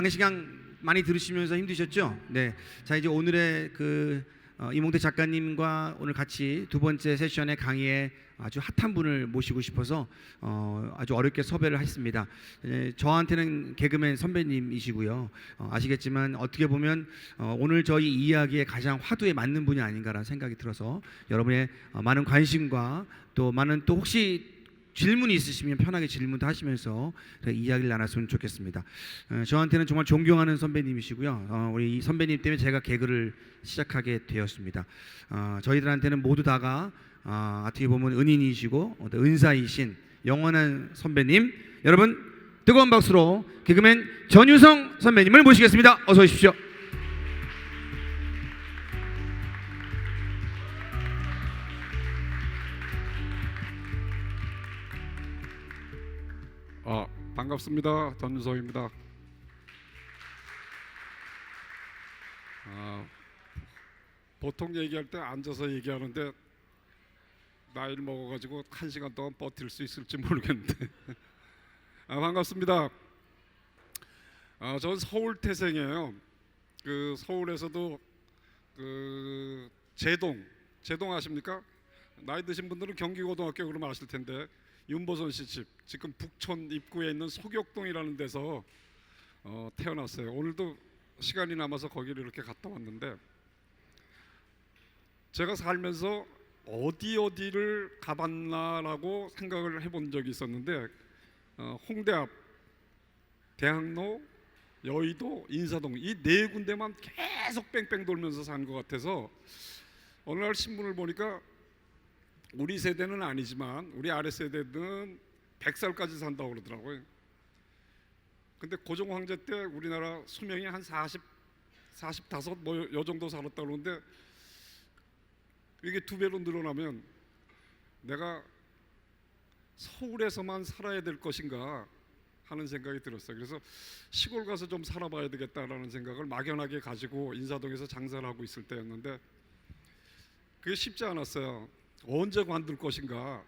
장시간 많이 들으시면서 힘드셨죠? 네. 자, 이제 오늘의 이몽태 작가님과 오늘 같이 두 번째 세션의 강의에 아주 핫한 분을 모시고 싶어서 아주 어렵게 섭외를 했습니다. 저한테는 개그맨 선배님이시고요. 아시겠지만 어떻게 보면 오늘 저희 이야기에 가장 화두에 맞는 분이 아닌가라는 생각이 들어서 여러분의 많은 관심과 또 많은 또 혹시 질문이 있으시면 편하게 질문도 하시면서 이야기를 나눴으면 좋겠습니다. 저한테는 정말 존경하는 선배님이시고요. 우리 이 선배님 때문에 제가 개그를 시작하게 되었습니다. 저희들한테는 모두 다가 어떻게 보면 은인이시고 은사이신 영원한 선배님, 여러분 뜨거운 박수로 개그맨 전유성 선배님을 모시겠습니다. 어서 오십시오. 반갑습니다. 전유성입니다. 보통 얘기할 때 앉아서 얘기하는데 나이를 먹어가지고 1시간 동안 버틸 수 있을지 모르겠는데 반갑습니다. 전 서울 태생이에요. 서울에서도 제동 아십니까? 나이 드신 분들은 경기고등학교 그러면 아실 텐데 윤보선 씨 집, 지금 북촌 입구에 있는 소격동이라는 데서 태어났어요. 오늘도 시간이 남아서 거기를 이렇게 갔다 왔는데, 제가 살면서 어디를 가봤나라고 생각을 해본 적이 있었는데 홍대 앞, 대학로, 여의도, 인사동 이 네 군데만 계속 뺑뺑 돌면서 산 것 같아서 어느 날 신문을 보니까 우리 세대는 아니지만 우리 아래 세대는 100살까지 산다고 그러더라고요. 근데 고종 황제 때 우리나라 수명이 한 45 뭐 요 정도 살았다고 그러는데 이게 2배로 늘어나면 내가 서울에서만 살아야 될 것인가 하는 생각이 들었어요. 그래서 시골 가서 좀 살아봐야 되겠다라는 생각을 막연하게 가지고 인사동에서 장사를 하고 있을 때였는데 그게 쉽지 않았어요. 언제 관둘 것인가.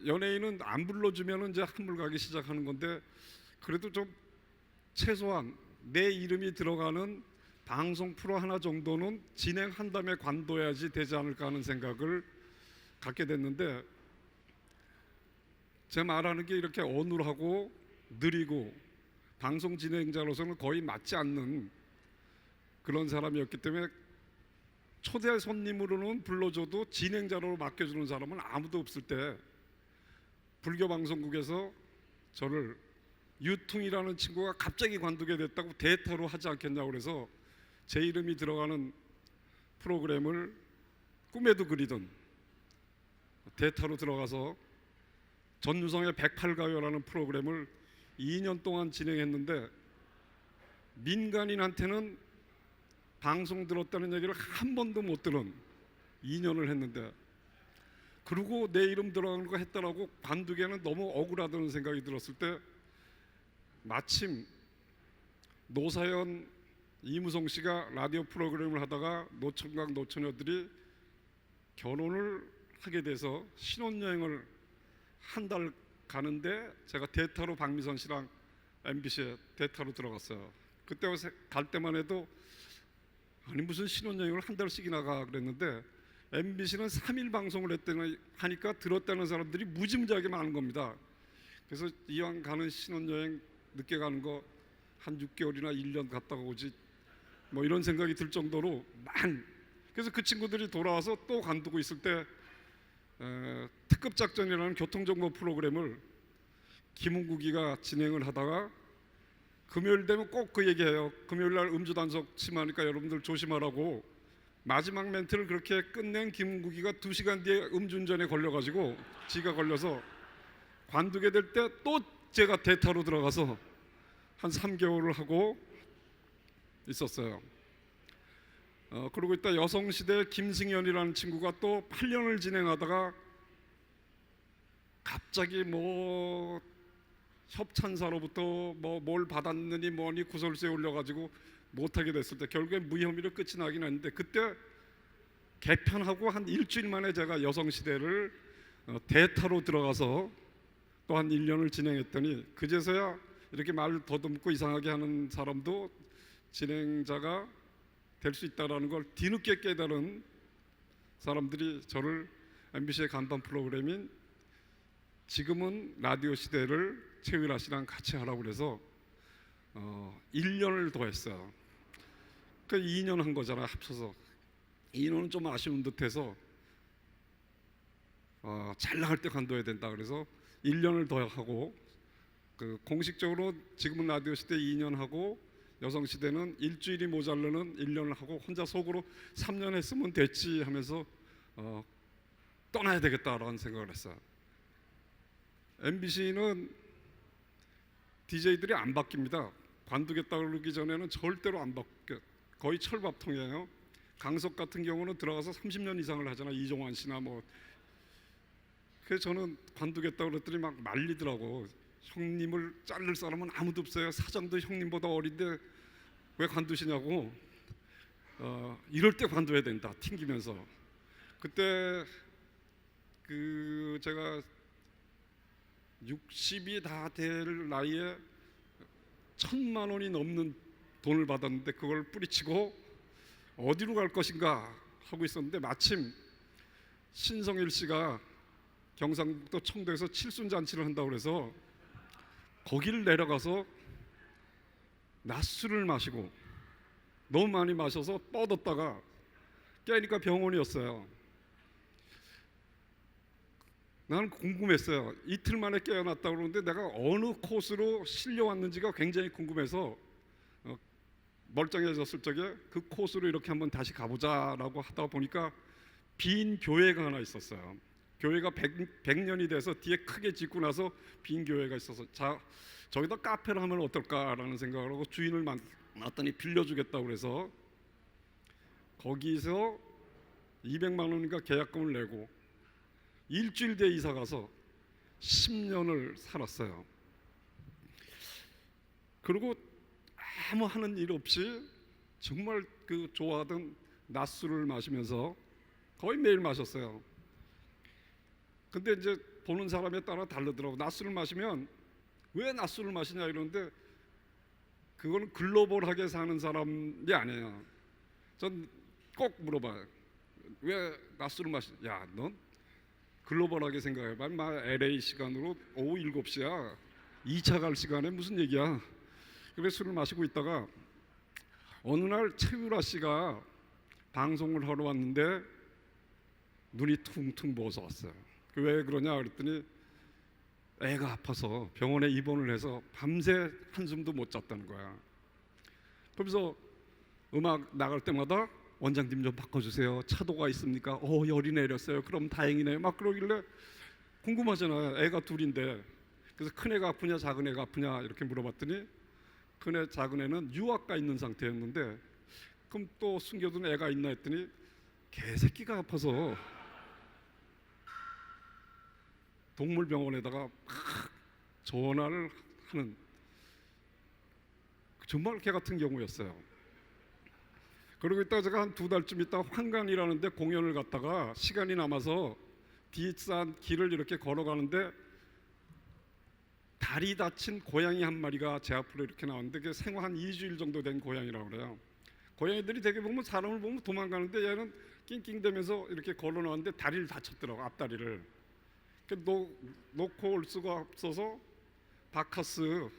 연예인은 안 불러주면 이제 한물 가기 시작하는 건데 그래도 좀 최소한 내 이름이 들어가는 방송 프로 하나 정도는 진행한 다음에 관둬야지 되지 않을까 하는 생각을 갖게 됐는데, 제 말하는 게 이렇게 어눌하고 느리고 방송 진행자로서는 거의 맞지 않는 그런 사람이었기 때문에 초대 손님으로는 불러줘도 진행자로 맡겨주는 사람은 아무도 없을 때 불교 방송국에서 저를 유퉁이라는 친구가 갑자기 관두게 됐다고 대타로 하지 않겠냐고 그래서 제 이름이 들어가는 프로그램을 꿈에도 그리던 대타로 들어가서 전유성의 108가요라는 프로그램을 2년 동안 진행했는데 민간인한테는 방송 들었다는 얘기를 한 번도 못 들은 2년을 했는데, 그리고 내 이름 들어가는 거 했다라고 관두기에는 너무 억울하다는 생각이 들었을 때 마침 노사연, 이무송 씨가 라디오 프로그램을 하다가 노총각 노처녀들이 결혼을 하게 돼서 신혼여행을 한 달 가는데 제가 대타로 박미선 씨랑 MBC에 대타로 들어갔어요. 그때 갈 때만 해도 아니 무슨 신혼여행을 한 달씩이나 가 그랬는데 MBC는 3일 방송을 했다니 하니까 들었다는 사람들이 무지무지하게 많은 겁니다. 그래서 이왕 가는 신혼여행 늦게 가는 거 한 6개월이나 1년 갔다가 오지 뭐 이런 생각이 들 정도로 그래서 그 친구들이 돌아와서 또 관두고 있을 때 특급작전이라는 교통정보 프로그램을 김은국이가 진행을 하다가 금요일 되면 꼭 그 얘기해요. 금요일날 음주단속 침하니까 여러분들 조심하라고. 마지막 멘트를 그렇게 끝낸 김은국이가 2시간 뒤에 음주운전에 걸려가지고 지가 걸려서 관두게 될 때 또 제가 대타로 들어가서 한 3개월을 하고 있었어요. 그러고 있다 여성시대 김승연이라는 친구가 또 8년을 진행하다가 갑자기 뭐 협찬사로부터 뭐 뭘 받았느니 뭐니 구설수에 올려가지고 못하게 됐을 때 결국엔 무혐의로 끝이 나긴 했는데, 그때 개편하고 한 일주일 만에 제가 여성시대를 대타로 들어가서 또 한 1년을 진행했더니 그제서야 이렇게 말 더듬고 이상하게 하는 사람도 진행자가 될 수 있다라는 걸 뒤늦게 깨달은 사람들이 저를 MBC의 간판 프로그램인 지금은 라디오 시대를 최유라 씨랑 같이 하라고 그래서 1년을 더 했어요. 그 2년 한 거잖아 합쳐서. 2년은 좀 아쉬운 듯해서 잘 나갈 때 관둬야 된다 그래서 1년을 더 하고 그 공식적으로 지금은 라디오 시대 2년 하고 여성 시대는 일주일이 모자르는 1년을 하고 혼자 속으로 3년 했으면 됐지 하면서 떠나야 되겠다라는 생각을 했어요. MBC는 DJ들이 안 바뀝니다. 관두겠다 그러기 전에는 절대로 안 바뀌어. 거의 철밥통이에요. 강석 같은 경우는 들어가서 30년 이상을 하잖아. 이종환 씨나 뭐. 그래서 저는 관두겠다 그랬더니 막 말리더라고. 형님을 자를 사람은 아무도 없어요. 사장도 형님보다 어린데 왜 관두시냐고. 이럴 때 관둬야 된다. 튕기면서. 그때 제가 60이 다 될 나이에 1,000만 원이 넘는 돈을 받았는데 그걸 뿌리치고 어디로 갈 것인가 하고 있었는데 마침 신성일 씨가 경상북도 청도에서 칠순잔치를 한다고 그래서 거기를 내려가서 낮술을 마시고 너무 많이 마셔서 뻗었다가 깨니까 병원이었어요. 나는 궁금했어요. 이틀 만에 깨어났다고 그러는데 내가 어느 코스로 실려왔는지가 굉장히 궁금해서 멀쩡해졌을 적에 그 코스로 이렇게 한번 다시 가보자라고 하다 보니까 빈 교회가 하나 있었어요. 교회가 100년이 돼서 뒤에 크게 짓고 나서 빈 교회가 있어서 자 저기다 카페를 하면 어떨까라는 생각을 하고 주인을 만났더니 빌려주겠다고 그래서 거기서 200만 원인가 계약금을 내고 일주일 뒤에 이사 가서 10년을 살았어요. 그리고 아무 하는 일 없이 정말 그 좋아하던 낮술을 마시면서 거의 매일 마셨어요. 근데 이제 보는 사람에 따라 다르더라고. 낮술을 마시면 왜 낮술을 마시냐 이러는데 그거는 글로벌하게 사는 사람이 아니에요. 전 꼭 물어봐요. 왜 낮술을 마시냐? 야, 넌 글로벌하게 생각해봐. 막 LA 시간으로 오후 7시야. 2차 갈 시간에 무슨 얘기야. 그래서 술을 마시고 있다가 어느 날 최유라 씨가 방송을 하러 왔는데 눈이 퉁퉁 부어서 왔어요. 왜 그러냐 그랬더니 애가 아파서 병원에 입원을 해서 밤새 한숨도 못 잤다는 거야. 그러면서 음악 나갈 때마다 원장님 좀 바꿔주세요. 차도가 있습니까? 열이 내렸어요. 그럼 다행이네요. 막 그러길래 궁금하잖아요. 애가 둘인데. 그래서 큰 애가 아프냐 작은 애가 아프냐 이렇게 물어봤더니 큰 애 작은 애는 유아과 있는 상태였는데 그럼 또 숨겨둔 애가 있나 했더니 개새끼가 아파서 동물병원에다가 막 전화를 하는 정말 개 같은 경우였어요. 그러고 있다가 제가 한 2달쯤 있다 황간이라는 데 공연을 갔다가 시간이 남아서 뒷산 길을 이렇게 걸어가는데 다리 다친 고양이 한 마리가 제 앞으로 이렇게 나왔는데 그게 생후 한 2주일 정도 된 고양이라고 그래요. 고양이들이 되게 보면 사람을 보면 도망가는데 얘는 낑낑대면서 이렇게 걸어 나왔는데 다리를 다쳤더라고. 앞다리를. 놓고 올 수가 없어서 바카스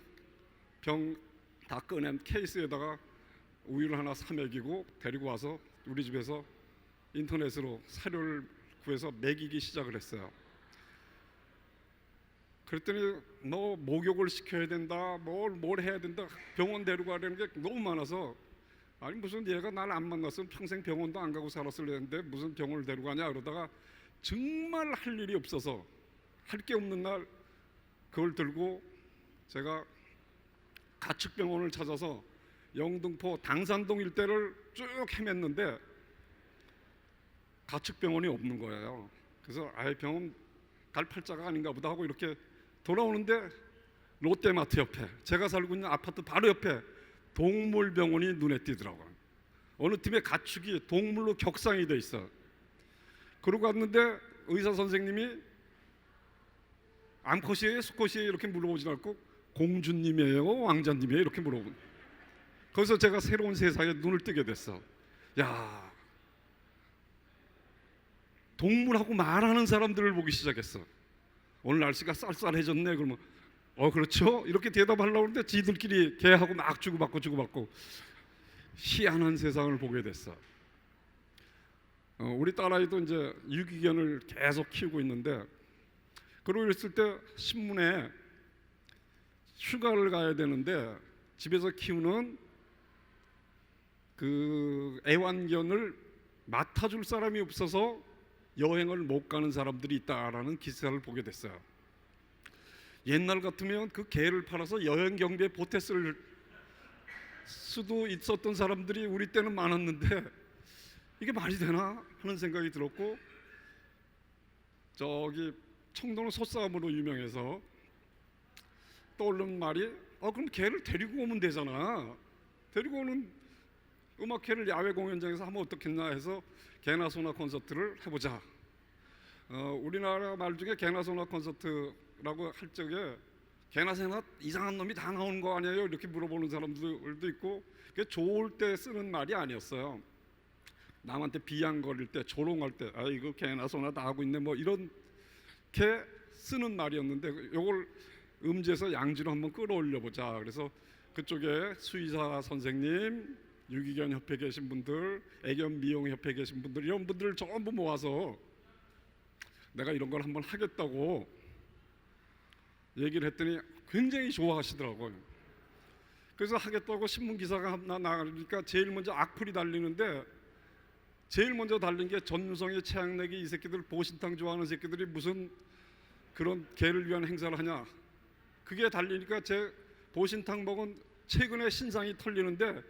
병 다 꺼낸 케이스에다가 우유를 하나 사 먹이고 데리고 와서 우리 집에서 인터넷으로 사료를 구해서 먹이기 시작을 했어요. 그랬더니 너 목욕을 시켜야 된다, 뭘 해야 된다, 병원 데리고 가려는 게 너무 많아서 아니 무슨 얘가 날 안 만났으면 평생 병원도 안 가고 살았을 텐데 무슨 병원을 데리고 가냐 그러다가 정말 할 일이 없어서 할 게 없는 날 그걸 들고 제가 가축병원을 찾아서 영등포 당산동 일대를 쭉 헤맸는데 가축병원이 없는 거예요. 그래서 아예 병원 갈 팔자가 아닌가 보다 하고 이렇게 돌아오는데 롯데마트 옆에 제가 살고 있는 아파트 바로 옆에 동물병원이 눈에 띄더라고요. 어느 팀의 가축이 동물로 격상이 돼 있어. 그러고 갔는데 의사 선생님이 암컷이에요 수컷이에요 이렇게 물어보지 않고 공주님이에요, 왕자님이에요? 이렇게 물어보고 거기서 제가 새로운 세상에 눈을 뜨게 됐어. 야, 동물하고 말하는 사람들을 보기 시작했어. 오늘 날씨가 쌀쌀해졌네. 그러면 그렇죠? 이렇게 대답하려고 하는데 지들끼리 개하고 막 주고받고 희한한 세상을 보게 됐어. 우리 딸아이도 이제 유기견을 계속 키우고 있는데 그러고 있을 때 신문에 휴가를 가야 되는데 집에서 키우는 그 애완견을 맡아줄 사람이 없어서 여행을 못 가는 사람들이 있다라는 기사를 보게 됐어요. 옛날 같으면 그 개를 팔아서 여행 경비에 보탰을 수도 있었던 사람들이 우리 때는 많았는데 이게 말이 되나 하는 생각이 들었고, 저기 청도는 소싸움으로 유명해서 떠오르는 말이 그럼 개를 데리고 오면 되잖아. 데리고 오는 음악회를 야외 공연장에서 하면 어떻겠나 해서 개나 소나 콘서트를 해보자. 우리나라 말 중에 개나 소나 콘서트라고 할 적에 개나 새나 이상한 놈이 다 나오는 거 아니에요? 이렇게 물어보는 사람들도 있고, 그게 좋을 때 쓰는 말이 아니었어요. 남한테 비양거릴 때, 조롱할 때, 이거 개나 소나 다 하고 있네, 뭐 이렇게 쓰는 말이었는데, 요걸 음지에서 양지로 한번 끌어올려 보자. 그래서 그쪽에 수의사 선생님, 유기견 협회 계신 분들, 애견 미용 협회 계신 분들, 이런 분들을 전부 모아서 내가 이런 걸 한번 하겠다고 얘기를 했더니 굉장히 좋아하시더라고요. 그래서 하겠다고 신문 기사가 하나 나가니까 제일 먼저 악플이 달리는데, 제일 먼저 달린 게 전유성의 최양락이 이 새끼들 보신탕 좋아하는 새끼들이 무슨 그런 개를 위한 행사를 하냐. 그게 달리니까 제 보신탕 먹은 최근에 신상이 털리는데,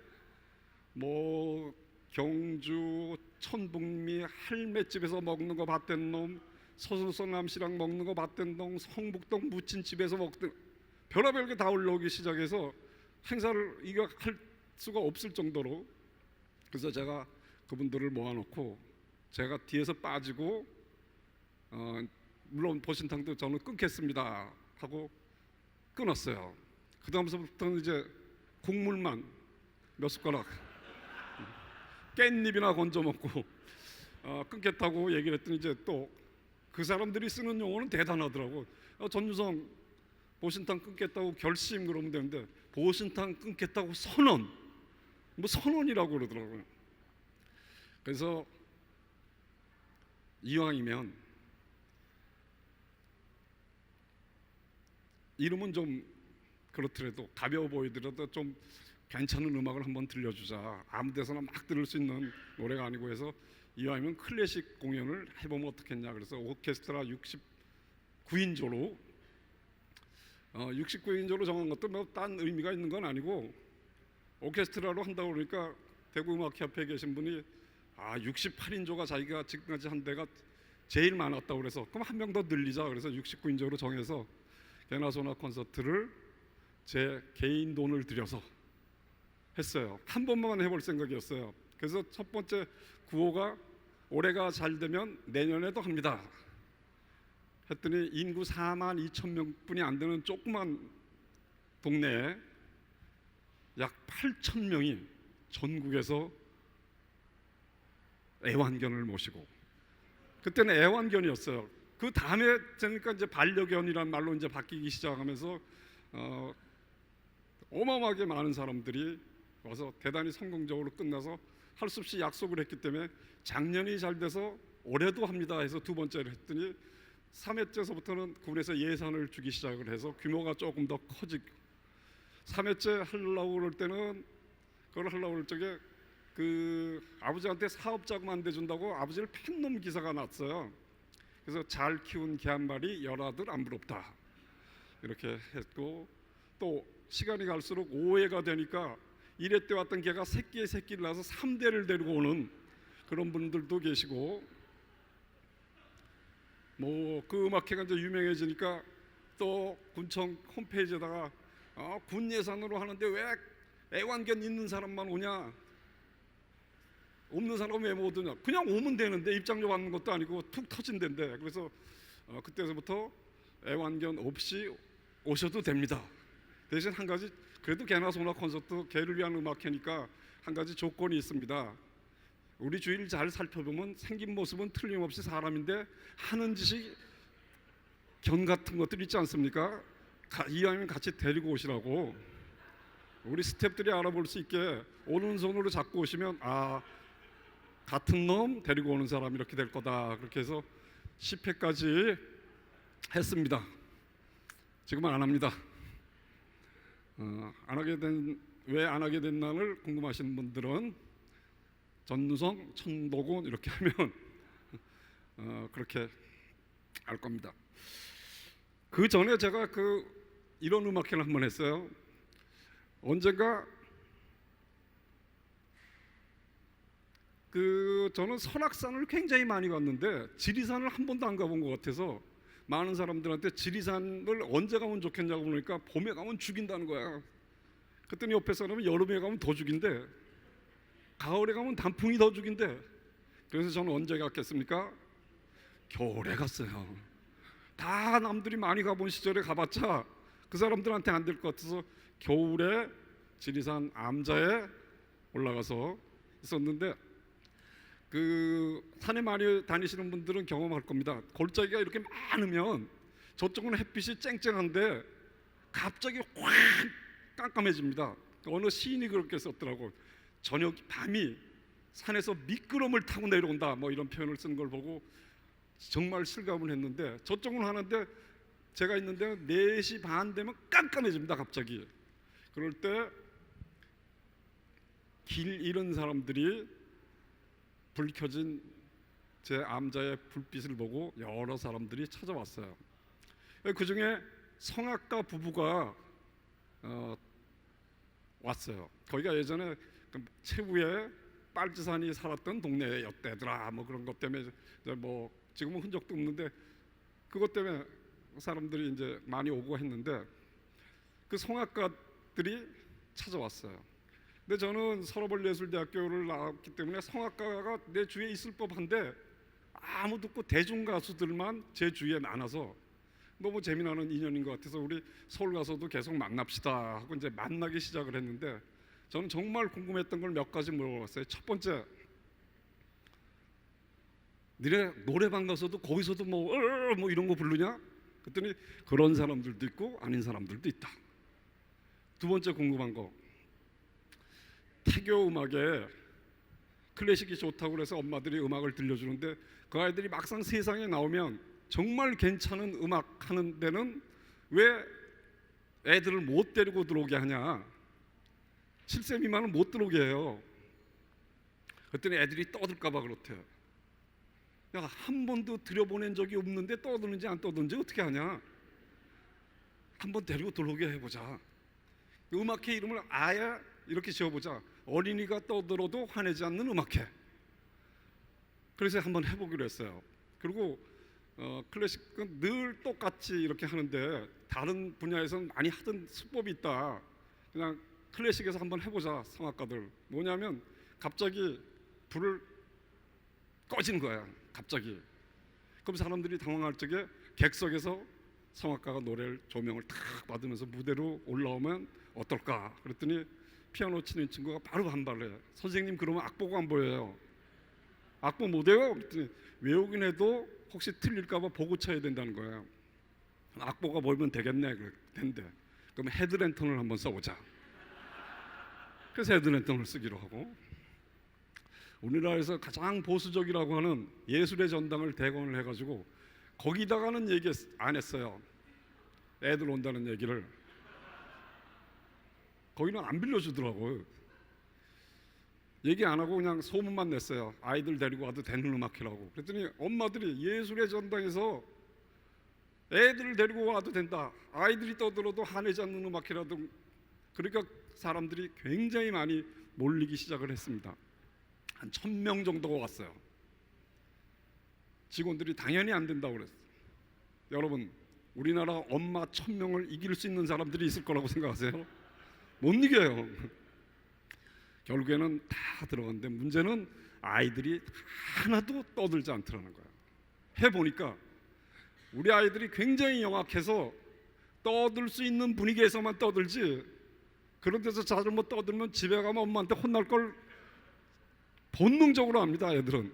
뭐 경주 천북미 할매집에서 먹는 거 봤던 놈, 서수성남시랑 먹는 거 봤던 놈, 성북동 무친집에서 먹던, 별의별 게 다 올라오기 시작해서 행사를 이거 할 수가 없을 정도로. 그래서 제가 그분들을 모아놓고 제가 뒤에서 빠지고 물론 보신탕도 저는 끊겠습니다 하고 끊었어요. 그 다음부터는 이제 국물만 몇 숟가락 깻잎이나 건져 먹고 끊겠다고 얘기를 했더니 이제 또 그 사람들이 쓰는 용어는 대단하더라고. 전유성 보신탕 끊겠다고 결심 그러면 되는데, 보신탕 끊겠다고 선언, 뭐 선언이라고 그러더라고요. 그래서 이왕이면 이름은 좀 그렇더라도 가벼워 보이더라도 좀 괜찮은 음악을 한번 들려주자. 아무 데서나 막 들을 수 있는 노래가 아니고 해서 이왕이면 클래식 공연을 해보면 어떻겠냐. 그래서 오케스트라 69인조로 69인조로 정한 것도 뭐 딴 의미가 있는 건 아니고, 오케스트라로 한다고 그러니까 대구음악협회에 계신 분이 68인조가 자기가 지금까지 한 데가 제일 많았다고 그래서 그럼 한 명 더 늘리자. 그래서 69인조로 정해서 개나 소나 콘서트를 제 개인 돈을 들여서 했어요. 한 번만 해볼 생각이었어요. 그래서 첫 번째 구호가 올해가 잘 되면 내년에도 합니다 했더니 인구 4만 2천 명뿐이 안 되는 조그만 동네에 약 8천 명이 전국에서 애완견을 모시고, 그때는 애완견이었어요. 그 다음에 되니까 이제 반려견이란 말로 이제 바뀌기 시작하면서 어마어마하게 많은 사람들이 와서 대단히 성공적으로 끝나서 할 수 없이 약속을 했기 때문에 작년이 잘 돼서 올해도 합니다 해서 두 번째를 했더니 3회째서부터는 군에서 예산을 주기 시작을 해서 규모가 조금 더 커지고, 3회째 하려고 그럴 때는 그걸 하려고 그럴 적에 그 아버지한테 사업자금 안 대준다고 아버지를 팬놈 기사가 났어요. 그래서 잘 키운 개 한 마리 열아들 안 부럽다 이렇게 했고, 또 시간이 갈수록 5회가 되니까 1회 때 왔던 개가 새끼를 낳아서 3대를 데리고 오는 그런 분들도 계시고, 뭐 그 음악회가 이제 유명해지니까 또 군청 홈페이지에다가 군 예산으로 하는데 왜 애완견 있는 사람만 오냐, 없는 사람은 왜 못 오냐, 그냥 오면 되는데 입장료 받는 것도 아니고 툭 터진 데인데. 그래서 그때서부터 애완견 없이 오셔도 됩니다. 대신 한 가지, 그래도 개나 소나 콘서트 개를 위한 음악회니까 한 가지 조건이 있습니다. 우리 주위를 잘 살펴보면 생긴 모습은 틀림없이 사람인데 하는 짓이 견 같은 것들 있지 않습니까? 이왕이면 같이 데리고 오시라고. 우리 스태프들이 알아볼 수 있게 오른손으로 잡고 오시면 아, 같은 놈 데리고 오는 사람 이렇게 될 거다. 그렇게 해서 10회까지 했습니다. 지금은 안 합니다. 왜 안 하게 됐나를 궁금하신 분들은 전누성, 천도군 이렇게 하면 그렇게 알 겁니다. 그 전에 제가 이런 음악회를 한번 했어요. 언젠가 저는 설악산을 굉장히 많이 갔는데 지리산을 한 번도 안 가본 것 같아서 많은 사람들한테 지리산을 언제 가면 좋겠냐고 그러니까 봄에 가면 죽인다는 거야. 그랬더니 옆에 사람은 여름에 가면 더 죽인대, 가을에 가면 단풍이 더 죽인대. 그래서 저는 언제 갔겠습니까? 겨울에 갔어요. 다 남들이 많이 가본 시절에 가봤자 그 사람들한테 안 될 것 같아서 겨울에 지리산 암자에 올라가서 있었는데, 산에 많이 다니시는 분들은 경험할 겁니다. 골짜기가 이렇게 많으면 저쪽은 햇빛이 쨍쨍한데 갑자기 확 깜깜해집니다. 어느 시인이 그렇게 썼더라고. 저녁 밤이 산에서 미끄럼을 타고 내려온다, 뭐 이런 표현을 쓴 걸 보고 정말 실감을 했는데, 저쪽은 하는데 제가 있는데 4시 반 되면 깜깜해집니다 갑자기. 그럴 때 길 잃은 사람들이 불 켜진 제 암자의 불빛을 보고 여러 사람들이 찾아왔어요. 그 중에 성악가 부부가 왔어요. 거기가 예전에 최후에 빨치산이 살았던 동네였대더라. 뭐 그런 것 때문에 뭐 지금은 흔적도 없는데 그것 때문에 사람들이 이제 많이 오고 했는데, 그 성악가들이 찾아왔어요. 근데 저는 서러벌예술대학교를 나왔기 때문에 성악가가 내 주위에 있을 법한데 아무도 없고 대중 가수들만 제 주위에 많아서 너무 재미나는 인연인 것 같아서 우리 서울 가서도 계속 만납시다 하고 이제 만나기 시작을 했는데, 저는 정말 궁금했던 걸 몇 가지 물어봤어요. 첫 번째, 니네 노래방 가서도 거기서도 뭐 이런 거 부르냐? 그랬더니 그런 사람들도 있고 아닌 사람들도 있다. 두 번째 궁금한 거, 태교 음악에 클래식이 좋다고 그래서 엄마들이 음악을 들려주는데 그 아이들이 막상 세상에 나오면 정말 괜찮은 음악 하는 데는 왜 애들을 못 데리고 들어오게 하냐? 7세 미만은 못 들어오게 해요. 그랬더니 애들이 떠들까 봐 그렇대요. 야, 한 번도 들여보낸 적이 없는데 떠드는지 안 떠드는지 어떻게 하냐? 한번 데리고 들어오게 해보자. 음악회 이름을 아예 이렇게 지어보자. 어린이가 떠들어도 화내지 않는 음악회. 그래서 한번 해보기로 했어요. 그리고 클래식은 늘 똑같이 이렇게 하는데 다른 분야에서는 많이 하던 수법이 있다. 그냥 클래식에서 한번 해보자. 성악가들 뭐냐면 갑자기 불을 꺼지는 거야. 갑자기. 그럼 사람들이 당황할 적에 객석에서 성악가가 노래를 조명을 탁 받으면서 무대로 올라오면 어떨까? 그랬더니 피아노 치는 친구가 바로 반발을 해. 선생님 그러면 악보가 안 보여요. 악보 못 외워? 그랬더니 외우긴 해도 혹시 틀릴까 봐 보고 쳐야 된다는 거예요. 악보가 보이면 되겠네. 그랬는데 그럼 헤드랜턴을 한번 써보자. 그래서 헤드랜턴을 쓰기로 하고, 우리나라에서 가장 보수적이라고 하는 예술의 전당을 대관을 해가지고 거기다가는 얘기 안 했어요. 애들 온다는 얘기를. 거기는 안 빌려주더라고요. 얘기 안 하고 그냥 소문만 냈어요. 아이들 데리고 와도 되는 음악회라고. 그랬더니 엄마들이 예술의 전당에서 애들을 데리고 와도 된다, 아이들이 떠들어도 화내지 않는 음악회라도. 그러니까 사람들이 굉장히 많이 몰리기 시작을 했습니다. 한 1000명 정도가 왔어요. 직원들이 당연히 안 된다고 그랬어요. 여러분, 우리나라 엄마 1000명을 이길 수 있는 사람들이 있을 거라고 생각하세요? 못 이겨요. 결국에는 다 들어갔는데 문제는 아이들이 하나도 떠들지 않더라는 거예요. 해보니까 우리 아이들이 굉장히 영악해서 떠들 수 있는 분위기에서만 떠들지, 그런 데서 잘못 떠들면 집에 가면 엄마한테 혼날 걸 본능적으로 합니다. 애들은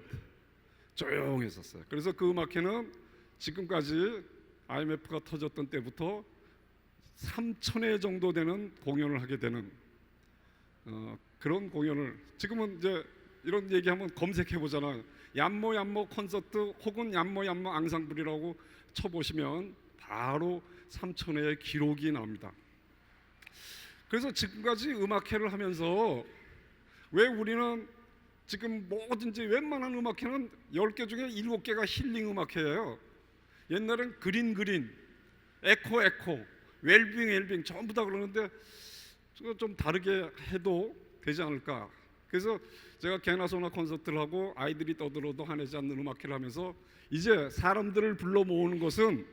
조용했었어요. 그래서 그 음악회는 지금까지 IMF가 터졌던 때부터 3,000회 정도 되는 공연을 하게 되는 그런 공연을, 지금은 이제 이런 얘기하면 검색해 보잖아요. 얌모 콘서트 혹은 얌모 앙상블이라고 쳐보시면 바로 3,000회의 기록이 나옵니다. 그래서 지금까지 음악회를 하면서 왜 우리는 지금 뭐든지 웬만한 음악회는 10개 중에 7개가 힐링 음악회예요. 옛날엔 그린, 에코, 웰빙 전부 다 그러는데 좀 다르게 해도 되지 않을까. 그래서 제가 개나 소나 콘서트를 하고 아이들이 떠들어도 화내지 않는 음악회를 하면서 이제 사람들을 불러 모으는 것은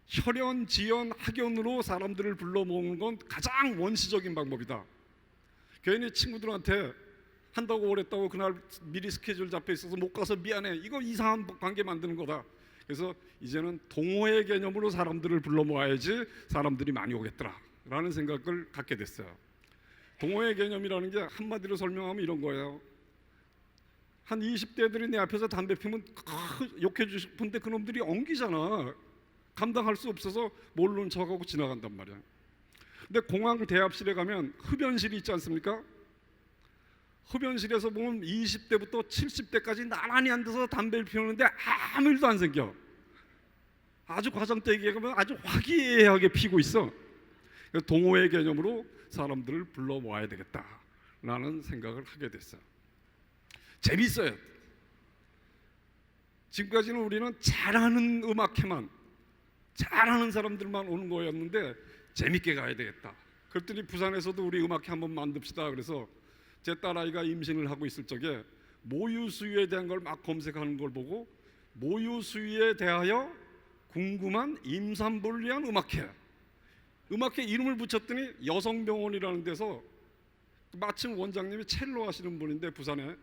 혈연, 지연, 학연으로 사람들을 불러 모으는 건 가장 원시적인 방법이다. 괜히 친구들한테 한다고 그랬다고 그날 미리 스케줄 잡혀 있어서 못 가서 미안해, 이거 이상한 관계 만드는 거다. 그래서 이제는 동호회 개념으로 사람들을 불러 모아야지 사람들이 많이 오겠더라라는 생각을 갖게 됐어요. 동호회 개념이라는 게 한마디로 설명하면 이런 거예요. 한 20대들이 내 앞에서 담배 피우면 욕해 주고 싶은데 그놈들이 엉기잖아. 감당할 수 없어서 모르는 척하고 지나간단 말이야. 근데 공항 대합실에 가면 흡연실이 있지 않습니까? 흡연실에서 보면 20대부터 70대까지 나란히 앉아서 담배를 피우는데 아무 일도 안 생겨. 아주 과장되게 얘기하면 아주 화기애애하게 피고 있어. 그래서 동호회 개념으로 사람들을 불러 모아야 되겠다라는 생각을 하게 됐어요. 재밌어요. 지금까지는 우리는 잘하는 음악회만, 잘하는 사람들만 오는 거였는데 재밌게 가야 되겠다. 그랬더니 부산에서도 우리 음악회 한번 만듭시다. 그래서 제 딸아이가 임신을 하고 있을 적에 모유수유에 대한 걸 막 검색하는 걸 보고 모유수유에 대하여 궁금한 임산부를 위한 음악회 이름을 붙였더니 여성병원이라는 데서 마침 원장님이 첼로 하시는 분인데 부산에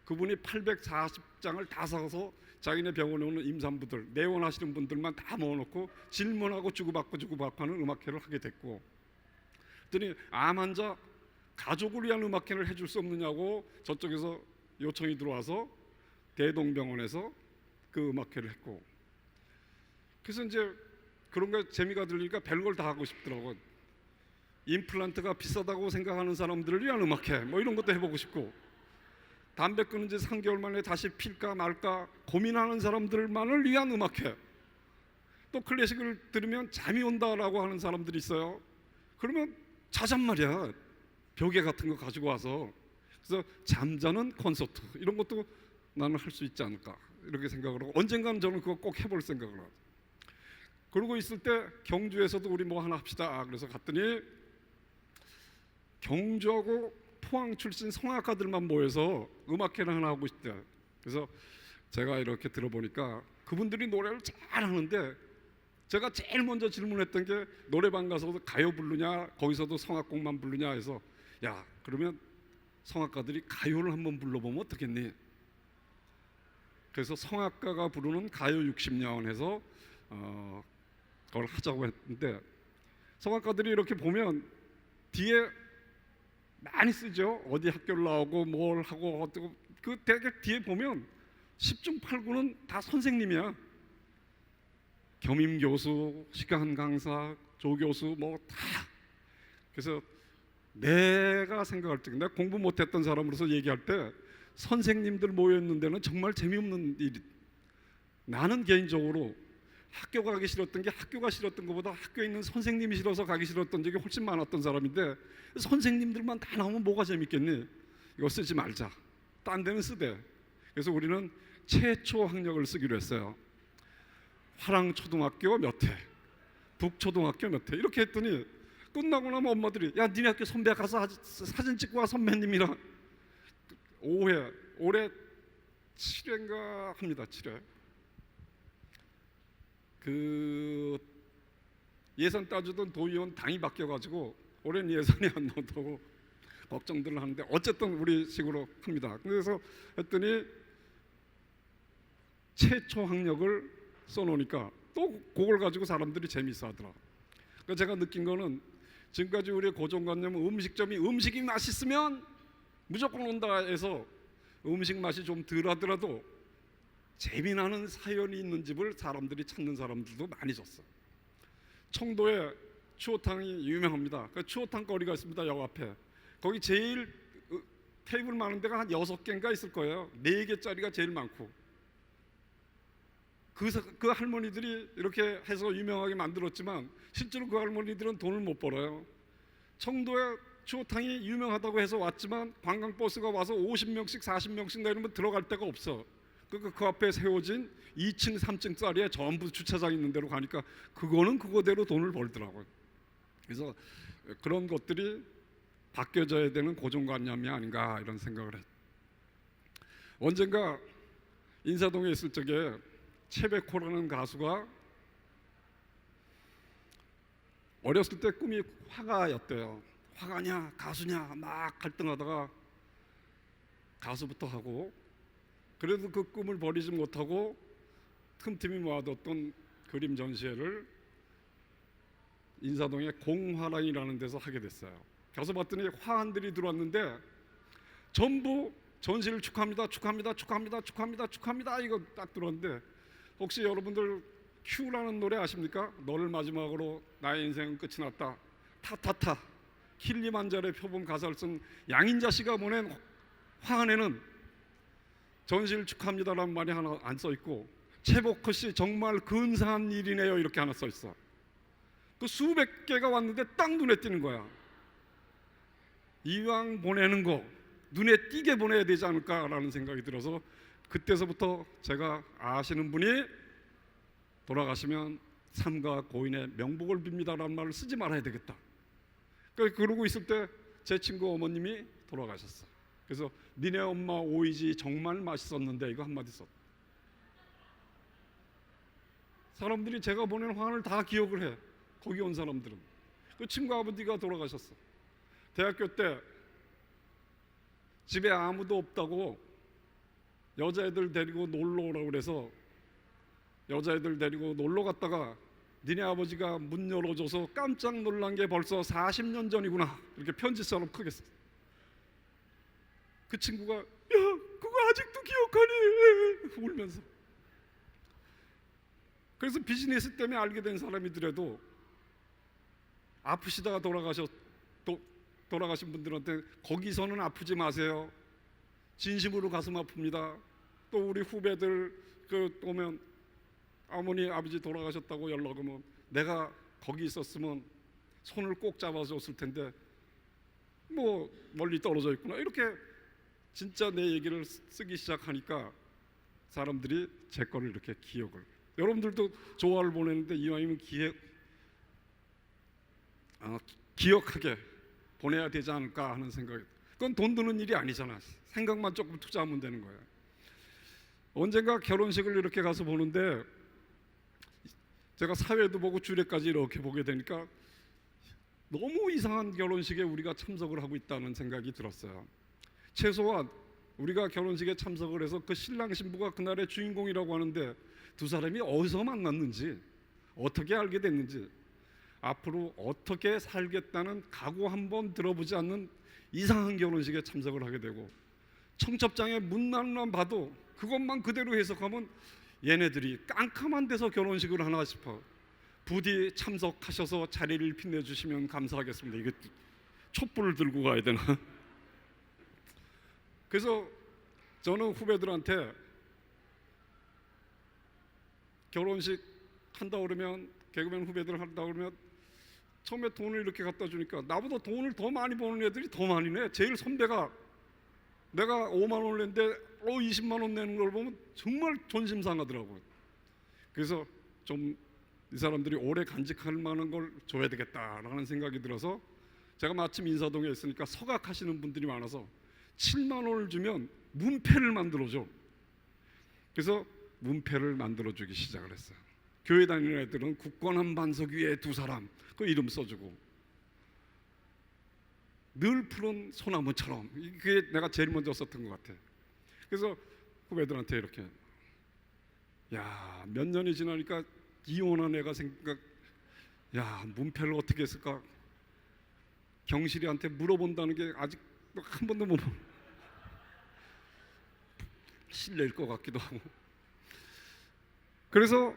그분이 840장을 다 사서 자기네 병원에 오는 임산부들, 내원하시는 분들만 다 모아놓고 질문하고 주고받고 하는 음악회를 하게 됐고, 그랬더니 암 환자 가족을 위한 음악회를 해줄 수 없느냐고 저쪽에서 요청이 들어와서 대동병원에서 그 음악회를 했고, 그래서 이제 그런 거 재미가 들리니까 별걸 다 하고 싶더라고. 임플란트가 비싸다고 생각하는 사람들을 위한 음악회 뭐 이런 것도 해보고 싶고, 담배 끊은 지 3개월 만에 다시 필까 말까 고민하는 사람들만을 위한 음악회, 또 클래식을 들으면 잠이 온다라고 하는 사람들이 있어요. 그러면 자잔 말이야. 벽에 같은 거 가지고 와서, 그래서 잠자는 콘서트 이런 것도 나는 할 수 있지 않을까 이렇게 생각을 하고, 언젠가는 저는 그거 꼭 해볼 생각을 하고, 그러고 있을 때 경주에서도 우리 뭐 하나 합시다. 그래서 갔더니 경주하고 포항 출신 성악가들만 모여서 음악회를 하나 하고 싶대. 그래서 제가 이렇게 들어보니까 그분들이 노래를 잘 하는데 제가 제일 먼저 질문했던 게 노래방 가서도 가요 부르냐 거기서도 성악곡만 부르냐 해서, 야 그러면 성악가들이 가요를 한번 불러보면 어떻겠니? 그래서 성악가가 부르는 가요 60년 해서 그걸 하자고 했는데, 성악가들이 이렇게 보면 뒤에 많이 쓰죠. 어디 학교를 나오고 뭘 하고 어쩌고, 그 되게 뒤에 보면 10중 8구는 다 선생님이야. 겸임교수, 시간 강사, 조교수 뭐 다. 그래서 내가 생각할 때, 내가 공부 못했던 사람으로서 얘기할 때 선생님들 모여있는 데는 정말 재미없는 일이. 나는 개인적으로 학교 가기 싫었던 게 학교가 싫었던 것보다 학교에 있는 선생님이 싫어서 가기 싫었던 적이 훨씬 많았던 사람인데, 선생님들만 다 나오면 뭐가 재밌겠니? 이거 쓰지 말자. 딴 데는 쓰대. 그래서 우리는 최초 학력을 쓰기로 했어요. 화랑초등학교 몇 회, 북초등학교 몇 회 이렇게 했더니 끝나고 나면 엄마들이 야 니네 학교 선배 가서 사진 찍고 와 선배님이랑. 5회, 올해 7회인가 합니다. 7회. 그 예산 따주던 도의원 당이 바뀌어가지고 올해는 예산이 안 나온다고 걱정들을 하는데 어쨌든 우리 식으로 합니다. 그래서 했더니 최초 학력을 써놓으니까 또 그걸 가지고 사람들이 재밌어하더라. 그러니까 제가 느낀 거는 지금까지 우리의 고정관념은 음식점이 음식이 맛있으면 무조건 온다 해서 음식 맛이 좀 덜하더라도 재미나는 사연이 있는 집을 사람들이 찾는 사람들도 많이 졌어. 청도에 추어탕이 유명합니다. 그 추어탕 거리가 있습니다. 역 앞에. 거기 제일 테이블 많은 데가 한 6개인가 있을 거예요. 4개짜리가 제일 많고. 그 할머니들이 이렇게 해서 유명하게 만들었지만 실제로 그 할머니들은 돈을 못 벌어요. 청도에 추어탕이 유명하다고 해서 왔지만 관광버스가 와서 50명씩 40명씩 내리면 들어갈 데가 없어. 그 앞에 세워진 2층 3층짜리에 전부 주차장 있는 데로 가니까 그거는 그거대로 돈을 벌더라고요. 그래서 그런 것들이 바뀌어져야 되는 고정관념이 아닌가 이런 생각을 했어요. 언젠가 인사동에 있을 적에 채베코라는 가수가 어렸을 때 꿈이 화가였대요. 화가냐 가수냐 막 갈등하다가 가수부터 하고, 그래도 그 꿈을 버리지 못하고 틈틈이 모아뒀던 그림 전시회를 인사동의 공화랑이라는 데서 하게 됐어요. 가서 봤더니 화한들이 들어왔는데 전부 전시를 축하합니다, 축하합니다, 축하합니다, 축하합니다, 축하합니다 이거 딱 들었는데, 혹시 여러분들 큐라는 노래 아십니까? 너를 마지막으로 나의 인생은 끝이 났다, 타타타, 킬리만자로의 표본 가사를 쓴 양인자 씨가 보낸 화환에는 전시를 축하합니다라는 말이 하나 안 써 있고, 채보커 씨 정말 근사한 일이네요 이렇게 하나 써 있어. 그 수백 개가 왔는데 딱 눈에 띄는 거야. 이왕 보내는 거 눈에 띄게 보내야 되지 않을까라는 생각이 들어서 그때서부터 제가 아시는 분이 돌아가시면 삼가 고인의 명복을 빕니다라는 말을 쓰지 말아야 되겠다. 그러고 있을 때 제 친구 어머님이 돌아가셨어. 그래서 니네 엄마 오이지 정말 맛있었는데 이거 한마디 썼. 사람들이 제가 보낸 화환을 다 기억을 해. 거기 온 사람들은. 그 친구 아버지가 돌아가셨어. 대학교 때 집에 아무도 없다고 여자애들 데리고 놀러 오라고 그래서 여자애들 데리고 놀러 갔다가 니네 아버지가 문 열어줘서 깜짝 놀란 게 벌써 40년 전이구나 이렇게 편지처럼 크게 써. 그 친구가 야 그거 아직도 기억하니 울면서. 그래서 비즈니스 때문에 알게 된 사람이더라도 아프시다가 돌아가신 분들한테 거기서는 아프지 마세요. 진심으로 가슴 아픕니다. 또 우리 후배들 오면 어머니 아버지 돌아가셨다고 연락 오면 내가 거기 있었으면 손을 꼭 잡아줬을 텐데 뭐 멀리 떨어져 있구나 이렇게 진짜 내 얘기를 쓰기 시작하니까 사람들이 제 거를 이렇게 기억을. 여러분들도 조화를 보내는데 이왕이면 기억하게 보내야 되지 않을까 하는 생각이. 그건 돈 드는 일이 아니잖아. 생각만 조금 투자하면 되는 거야. 언젠가 결혼식을 이렇게 가서 보는데 제가 사회도 보고 주례까지 이렇게 보게 되니까 너무 이상한 결혼식에 우리가 참석을 하고 있다는 생각이 들었어요. 최소한 우리가 결혼식에 참석을 해서 그 신랑 신부가 그날의 주인공이라고 하는데 두 사람이 어디서 만났는지 어떻게 알게 됐는지 앞으로 어떻게 살겠다는 각오 한번 들어보지 않는 이상한 결혼식에 참석을 하게 되고, 청첩장의 문란만 봐도 그것만 그대로 해석하면 얘네들이 깜깜한 데서 결혼식을 하나 싶어. 부디 참석하셔서 자리를 빛내주시면 감사하겠습니다. 이게 촛불을 들고 가야 되나? 그래서 저는 후배들한테 결혼식 한다 그러면, 개그맨 후배들 한다 그러면 처음에 돈을 이렇게 갖다 주니까 나보다 돈을 더 많이 버는 애들이 더 많이 내. 제일 선배가 내가 5만 원을 냈는데 20만 원 내는 걸 보면 정말 존심 상하더라고요. 그래서 좀 이 사람들이 오래 간직할 만한 걸 줘야 되겠다라는 생각이 들어서 제가 마침 인사동에 있으니까 서각하시는 분들이 많아서 7만 원을 주면 문패를 만들어줘. 그래서 문패를 만들어주기 시작을 했어요. 교회 다니는 애들은 굳건한 반석 위에 두 사람 그 이름 써주고, 늘 푸른 소나무처럼. 이게 내가 제일 먼저 썼던 것 같아. 그래서 후배들한테 이렇게 야 몇 년이 지나니까 이혼한 애가 야, 문패를 어떻게 했을까? 경실이한테 물어본다는 게 아직 한 번도 못 실례일 것 같기도 하고. 그래서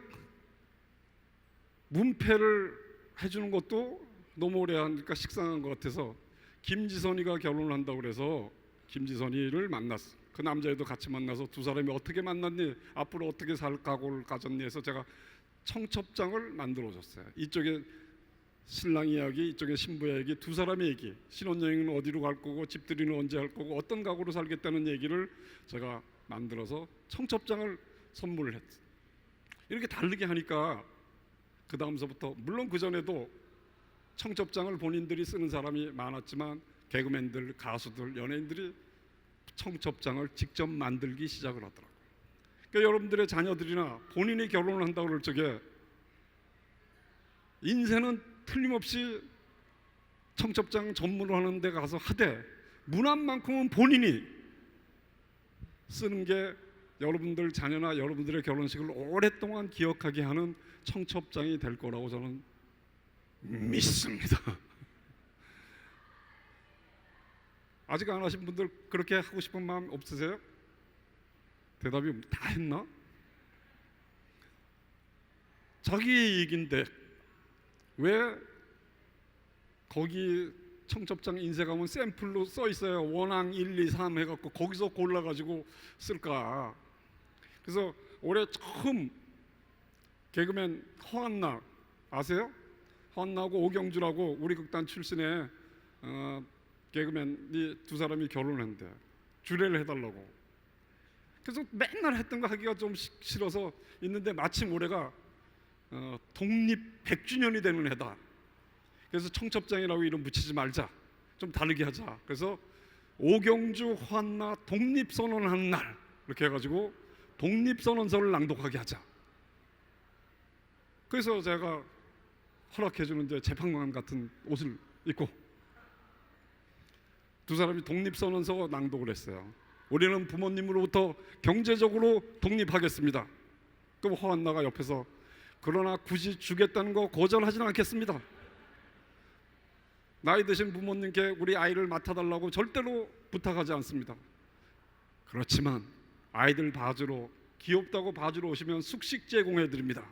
문패를 해주는 것도 너무 오래 하니까 식상한 것 같아서 김지선이가 결혼을 한다고 그래서 김지선이를 만났어. 그 남자애도 같이 만나서 두 사람이 어떻게 만났니? 앞으로 어떻게 살 각오를 가졌니? 해서 제가 청첩장을 만들어줬어요. 이쪽에 신랑 이야기, 이쪽에 신부 이야기, 두 사람의 얘기. 신혼여행은 어디로 갈 거고, 집들이는 언제 할 거고, 어떤 각오로 살겠다는 얘기를 제가 만들어서 청첩장을 선물을 했어요. 이렇게 다르게 하니까 그 다음서부터, 물론 그 전에도 청첩장을 본인들이 쓰는 사람이 많았지만 개그맨들, 가수들, 연예인들이 청첩장을 직접 만들기 시작을 하더라고요. 그러니까 여러분들의 자녀들이나 본인이 결혼을 한다고 그럴 적에 인쇄는 틀림없이 청첩장 전문으로 하는 데 가서 하되 문안만큼은 본인이 쓰는 게 여러분들 자녀나 여러분들의 결혼식을 오랫동안 기억하게 하는 청첩장이 될 거라고 저는 믿습니다. 아직 안 하신 분들 그렇게 하고 싶은 마음 없으세요? 대답이 다 했나? 자기 얘기인데 왜 거기 청첩장 인쇄가면 샘플로 써 있어요. 원앙 1, 2, 3 해갖고 거기서 골라가지고 쓸까? 그래서 올해 처음 개그맨 허한나 아세요? 허한나하고 오경주라고 우리 극단 출신의 개그맨이 두 사람이 결혼을 했는데 주례를 해달라고. 그래서 맨날 했던 거 하기가 좀 싫어서 있는데 마침 올해가 독립 100주년이 되는 해다. 그래서 청첩장이라고 이름 붙이지 말자, 좀 다르게 하자. 그래서 오경주 허한나 독립선언하는 날 이렇게 해가지고 독립선언서를 낭독하게 하자. 그래서 제가 허락해주는데 재판관 같은 옷을 입고 두 사람이 독립선언서 낭독을 했어요. 우리는 부모님으로부터 경제적으로 독립하겠습니다. 그럼 허한나가 옆에서 그러나 굳이 주겠다는 거 거절하지는 않겠습니다. 나이 드신 부모님께 우리 아이를 맡아달라고 절대로 부탁하지 않습니다. 그렇지만 아이들 봐주러, 귀엽다고 봐주러 오시면 숙식 제공해드립니다.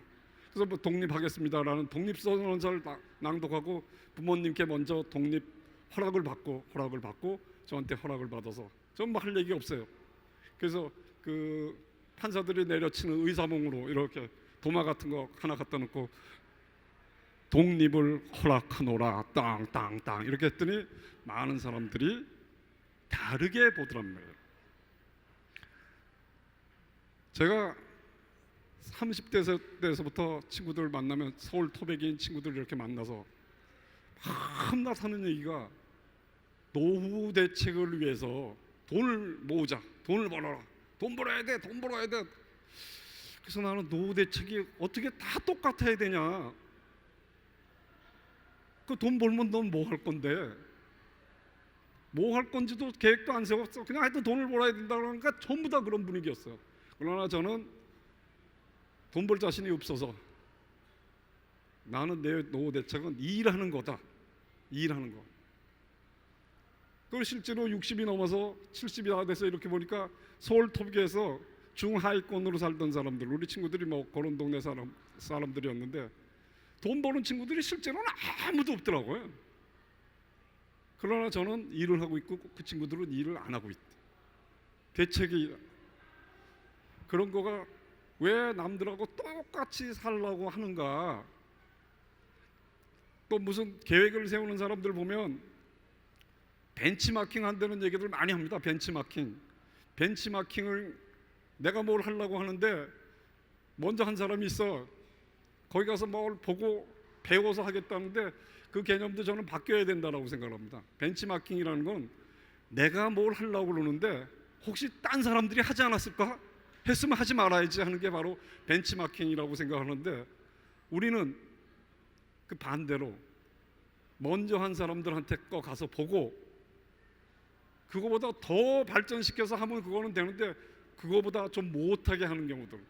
그래서 뭐 독립하겠습니다라는 독립선언서를 낭독하고 부모님께 먼저 독립 허락을 받고 저한테 허락을 받아서 전 뭐 할 얘기 없어요. 그래서 그 판사들이 내려치는 의사봉으로 이렇게 도마 같은 거 하나 갖다 놓고 독립을 허락하노라 땅땅땅 이렇게 했더니 많은 사람들이 다르게 보더란 말이에요. 제가 30대에서부터 친구들 만나면 서울 토백인 친구들 이렇게 만나서 밤낮 하는 얘기가 노후 대책을 위해서 돈을 모으자, 돈을 벌어라, 돈 벌어야 돼, 돈 벌어야 돼. 그래서 나는 노후 대책이 어떻게 다 똑같아야 되냐? 그 돈 벌면 넌 뭐 할 건데? 뭐 할 건지도 계획도 안 세웠어. 그냥 하여튼 돈을 벌어야 된다 그러니까 전부 다 그런 분위기였어요. 그러나 저는 돈 벌 자신이 없어서 나는 내 노후 대책은 일하는 거다. 일하는 거. 그걸 실제로 60이 넘어서 70이 다 돼서 이렇게 보니까 서울 토픽에서 중하위권으로 살던 사람들, 우리 친구들이 뭐 그런 동네 사람들이었는데 돈 버는 친구들이 실제로는 아무도 없더라고요. 그러나 저는 일을 하고 있고 그 친구들은 일을 안 하고 있다. 대책이 그런 거가 왜 남들하고 똑같이 살라고 하는가? 또 무슨 계획을 세우는 사람들 보면 벤치마킹 한다는 얘기들 많이 합니다. 벤치마킹을 내가 뭘 하려고 하는데 먼저 한 사람이 있어. 거기 가서 뭘 보고 배워서 하겠다는데 그 개념도 저는 바뀌어야 된다고 생각합니다. 벤치마킹이라는 건 내가 뭘 하려고 그러는데 혹시 딴 사람들이 하지 않았을까? 했으면 하지 말아야지 하는 게 바로 벤치마킹이라고 생각하는데 우리는 그 반대로 먼저 한 사람들한테 거 가서 보고 그거보다 더 발전시켜서 하면 그거는 되는데 그거보다 좀 못하게 하는 경우들.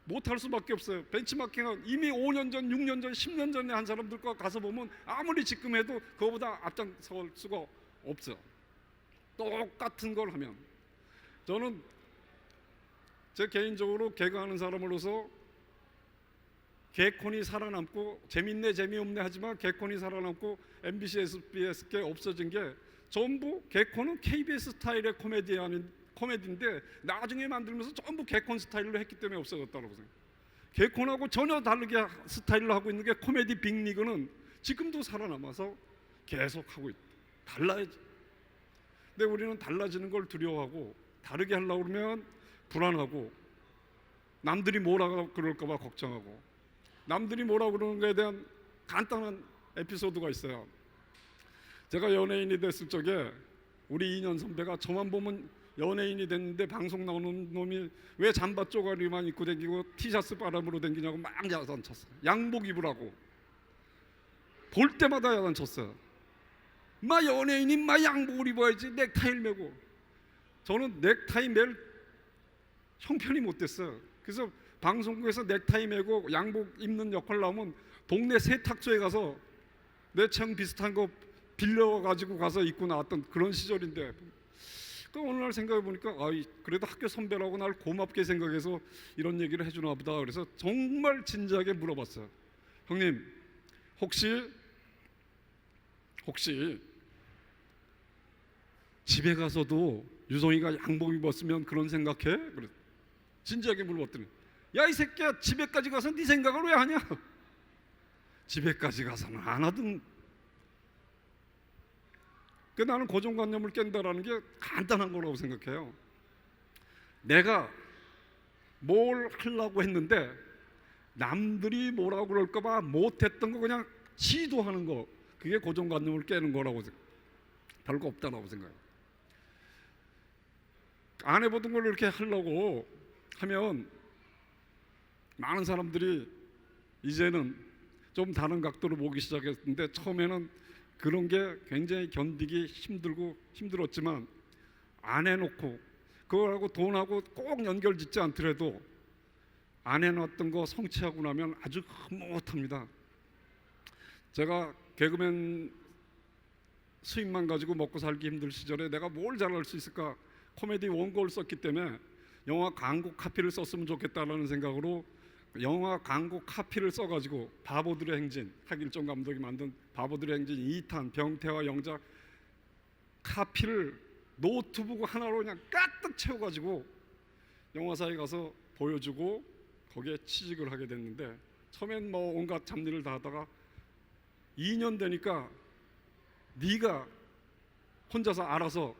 못할 수밖에 없어요. 벤치마킹은 이미 5년 전, 6년 전, 10년 전에 한 사람들과 가서 보면 아무리 직금해도 그거보다 앞장설 수가 없어. 똑같은 걸 하면. 저는 제 개인적으로 개그하는 사람으로서 개콘이 살아남고 재밌네 재미없네 하지만 개콘이 살아남고 MBC, SBS께 없어진 게 전부 개콘은 KBS 스타일의 코미디인데 나중에 만들면서 전부 개콘 스타일로 했기 때문에 없어졌다고 생각해요. 개콘하고 전혀 다르게 스타일로 하고 있는 게 코미디 빅리그는 지금도 살아남아서 계속 하고 있다. 달라야지. 근데 우리는 달라지는 걸 두려워하고 다르게 하려고 그러면 불안하고 남들이 뭐라 그럴까 봐 걱정하고 남들이 뭐라 그러는 거에 대한 간단한 에피소드가 있어요. 제가 연예인이 됐을 적에 우리 이년 선배가 저만 보면 연예인이 됐는데 방송 나오는 놈이 왜 잠바 쪼가리만 입고 다니고 티셔츠 바람으로 다니냐고 막 야단쳤어요. 양복 입으라고 볼 때마다 야단쳤어요. 마 연예인이 마 양복을 입어야지 넥타이를 메고. 저는 넥타이 멜 형편이 못 됐어요. 그래서 방송국에서 넥타이 메고 양복 입는 역할 나오면 동네 세탁소에 가서 내 체형 비슷한 거 빌려가지고 가서 입고 나왔던 그런 시절인데 그 어느 날 생각해 보니까 그래도 학교 선배라고 날 고맙게 생각해서 이런 얘기를 해주나 보다. 그래서 정말 진지하게 물어봤어요. 형님 혹시 집에 가서도 유성이가 양복 입었으면 그런 생각해? 그래 진지하게 물어봤더니 야 이 새끼야 집에까지 가서 네 생각을 왜 하냐? 집에까지 가서는 안 하든. 그 나는 고정관념을 깬다라는 게 간단한 거라고 생각해요. 내가 뭘 하려고 했는데 남들이 뭐라고 그럴까 봐 못했던 거 그냥 시도하는 거, 그게 고정관념을 깨는 거라고 별거 없다라고 생각해요. 안 해보던 걸 이렇게 하려고 하면 많은 사람들이 이제는 좀 다른 각도로 보기 시작했는데 처음에는 그런 게 굉장히 견디기 힘들었지만 안 해놓고 그거하고 돈하고 꼭 연결짓지 않더라도 안 해놨던 거 성취하고 나면 아주 흐뭇합니다. 제가 개그맨 수입만 가지고 먹고 살기 힘들 시절에 내가 뭘 잘할 수 있을까? 코미디 원고를 썼기 때문에 영화 광고 카피를 썼으면 좋겠다라는 생각으로 영화 광고 카피를 써가지고 바보들의 행진, 하길정 감독이 만든 바보들의 행진 2탄 병태와 영작 카피를 노트북 하나로 그냥 가득 채워가지고 영화사에 가서 보여주고 거기에 취직을 하게 됐는데 처음엔 뭐 온갖 잡일을 다 하다가 2년 되니까 네가 혼자서 알아서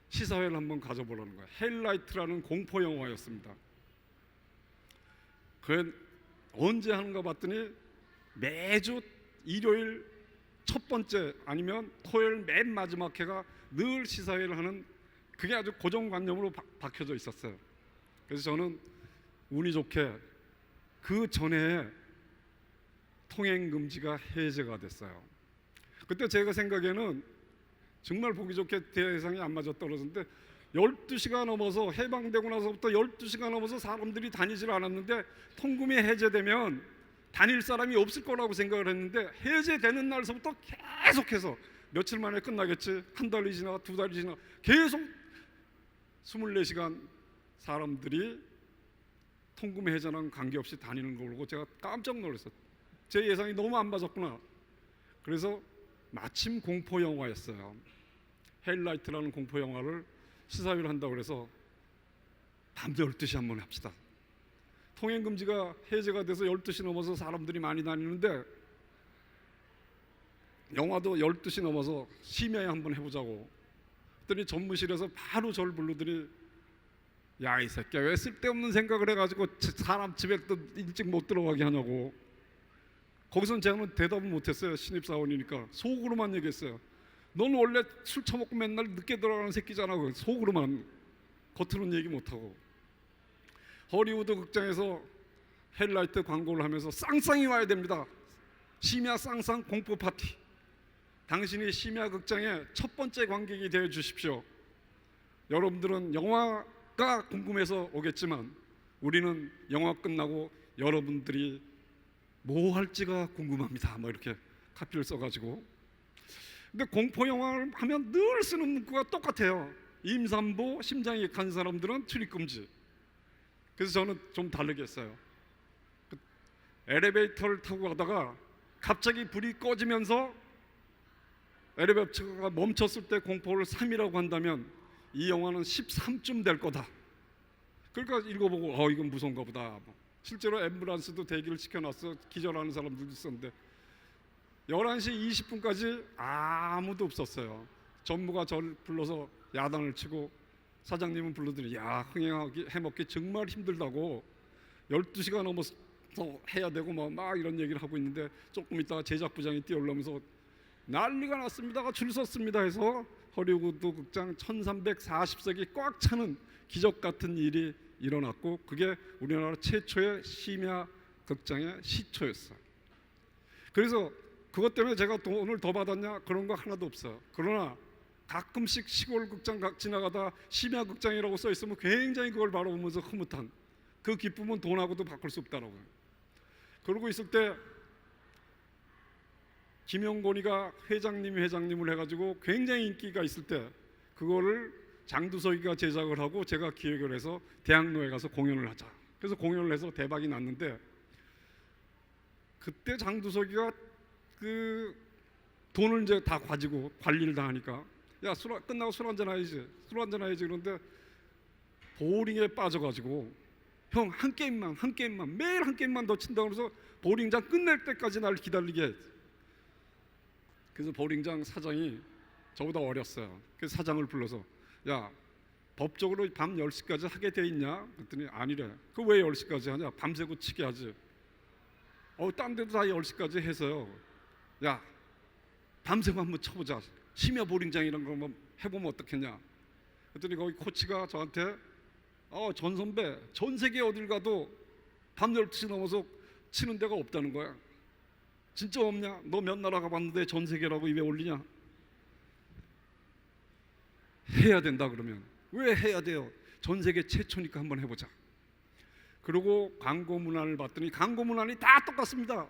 시사회를 한번 가져보라는 거야. 헬라이트라는 공포 영화였습니다. 그 언제 하는가 봤더니 매주 일요일 첫 번째 아니면 토요일 맨 마지막 회가 늘 시사회를 하는, 그게 아주 고정관념으로 박혀져 있었어요. 그래서 저는 운이 좋게 그 전에 통행금지가 해제가 됐어요. 그때 제가 생각에는 정말 보기 좋게 대상이 안 맞아 떨어졌는데 12시가 넘어서 해방되고 나서부터 12시가 넘어서 사람들이 다니질 않았는데 통금이 해제되면 다닐 사람이 없을 거라고 생각을 했는데 해제되는 날서부터 계속해서 며칠 만에 끝나겠지, 한 달이 지나 두 달이 지나 계속 24시간 사람들이 통금 해제랑 관계없이 다니는 걸 보고 제가 깜짝 놀랐어요. 제 예상이 너무 안 맞았구나. 그래서 마침 공포 영화였어요. 헬라이트라는 공포 영화를 시사회를 한다고 그래서 밤 12시 한번 합시다. 통행금지가 해제가 돼서 12시 넘어서 사람들이 많이 다니는데 영화도 12시 넘어서 심야에 한번 해보자고 그랬더니 전무실에서 바로 저를 불러더니 야 이 새끼야 왜 쓸데없는 생각을 해가지고 사람 집에 또 일찍 못 들어가게 하냐고. 거기서는 제가 대답을 못했어요. 신입사원이니까 속으로만 얘기했어요. 넌 원래 술 처먹고 맨날 늦게 들어가는 새끼잖아. 속으로만, 겉으로는 얘기 못하고. 허리우드 극장에서 헬라이트 광고를 하면서 쌍쌍이 와야 됩니다. 심야 쌍쌍 공포 파티. 당신이 심야 극장의 첫 번째 관객이 되어 주십시오. 여러분들은 영화가 궁금해서 오겠지만 우리는 영화 끝나고 여러분들이 뭐 할지가 궁금합니다. 뭐 이렇게 카피를 써가지고. 근데 공포 영화를 하면 늘 쓰는 문구가 똑같아요. 임산부, 심장이 약한 사람들은 출입 금지. 그래서 저는 좀 다르게 했어요. 엘리베이터를 타고 가다가 갑자기 불이 꺼지면서 엘리베이터가 멈췄을 때 공포를 3이라고 한다면 이 영화는 13쯤 될 거다. 그러니까 읽어보고 이건 무서운가 보다. 실제로 앰뷸런스도 대기를 시켜놨어. 기절하는 사람들도 있었는데 11시 20분까지 아무도 없었어요. 전무가 저를 불러서 야단을 치고 사장님은 불러더니 야, 흥행하기 해먹기 정말 힘들다고 12시가 넘어서 해야 되고 막 이런 얘기를 하고 있는데 조금 있다가 제작부장이 뛰어올라면서 난리가 났습니다가 줄 섰습니다 해서 허리우드 극장 1340석이 꽉 차는 기적 같은 일이 일어났고 그게 우리나라 최초의 심야 극장의 시초였어요. 그래서 그것 때문에 제가 돈을 더 받았냐 그런 거 하나도 없어요. 그러나 가끔씩 시골 극장 지나가다 심야 극장이라고 써 있으면 굉장히 그걸 바라보면서 흐뭇한 그 기쁨은 돈하고도 바꿀 수 없다라고요. 그러고 있을 때 김영곤이가 회장님을 해가지고 굉장히 인기가 있을 때 그거를 장두석이가 제작을 하고 제가 기획을 해서 대학로에 가서 공연을 하자. 그래서 공연을 해서 대박이 났는데 그때 장두석이가 그 돈을 이제 다 가지고 관리를 다 하니까 야, 끝나고 술 한잔 해야지. 그런데 보링에 빠져가지고 형 한 게임만 매일 한 게임만 더 친다고 해서 보링장 끝낼 때까지 날 기다리게 했지. 그래서 보링장 사장이 저보다 어렸어요. 그래서 사장을 불러서 야, 법적으로 밤 10시까지 하게 돼 있냐? 그랬더니 아니래. 그 왜 10시까지 하냐? 밤새고 치게 하지. 딴 데도 다 10시까지 해서요. 야, 밤새고 한번 쳐보자. 심야 보링장이란 거 한번 해보면 어떻겠냐? 그랬더니 거기 코치가 저한테 전 선배, 전 세계 어딜 가도 밤 12시 넘어서 치는 데가 없다는 거야. 진짜 없냐? 너 몇 나라 가봤는데 전 세계라고 입에 올리냐? 해야 된다 그러면 왜 해야 돼요? 전 세계 최초니까 한번 해보자. 그리고 광고 문안을 봤더니 광고 문안이 다 똑같습니다.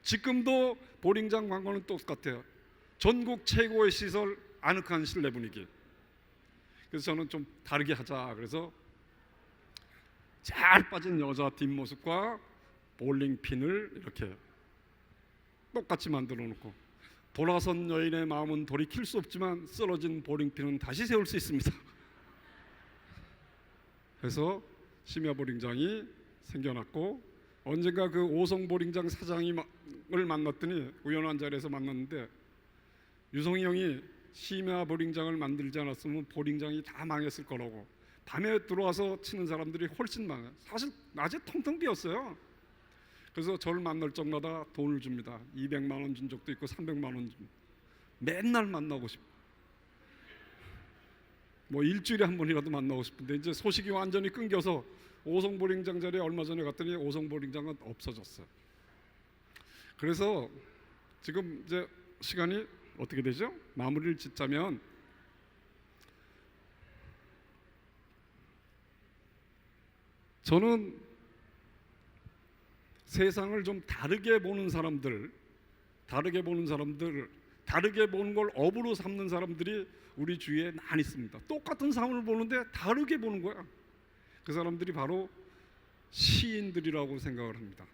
지금도 보링장 광고는 똑같아요. 전국 최고의 시설, 아늑한 실내 분위기. 그래서 저는 좀 다르게 하자. 그래서 잘 빠진 여자 뒷모습과 볼링핀을 이렇게 똑같이 만들어 놓고 돌아선 여인의 마음은 돌이킬 수 없지만 쓰러진 볼링핀은 다시 세울 수 있습니다. 그래서 심야 보링장이 생겨났고 언젠가 그 오성 보링장 사장을 만났더니 우연한 자리에서 만났는데 유성이 형이 심야 보링장을 만들지 않았으면 보링장이 다 망했을 거라고. 밤에 들어와서 치는 사람들이 훨씬 많아요. 사실 낮에 텅텅 비었어요. 그래서 저를 만날 적마다 돈을 줍니다. 200만 원 준 적도 있고 300만 원 줍니다. 맨날 만나고 싶어. 뭐 일주일에 한 번이라도 만나고 싶은데 이제 소식이 완전히 끊겨서 오성보링장 자리에 얼마 전에 갔더니 오성보링장은 없어졌어요. 그래서 지금 이제 시간이 어떻게 되죠? 마무리를 짓자면 저는 세상을 좀 다르게 보는 사람들, 다르게 보는 걸 업으로 삼는 사람들이 우리 주위에 많이 있습니다. 똑같은 상황을 보는데 다르게 보는 거야. 그 사람들이 바로 시인들이라고 생각을 합니다.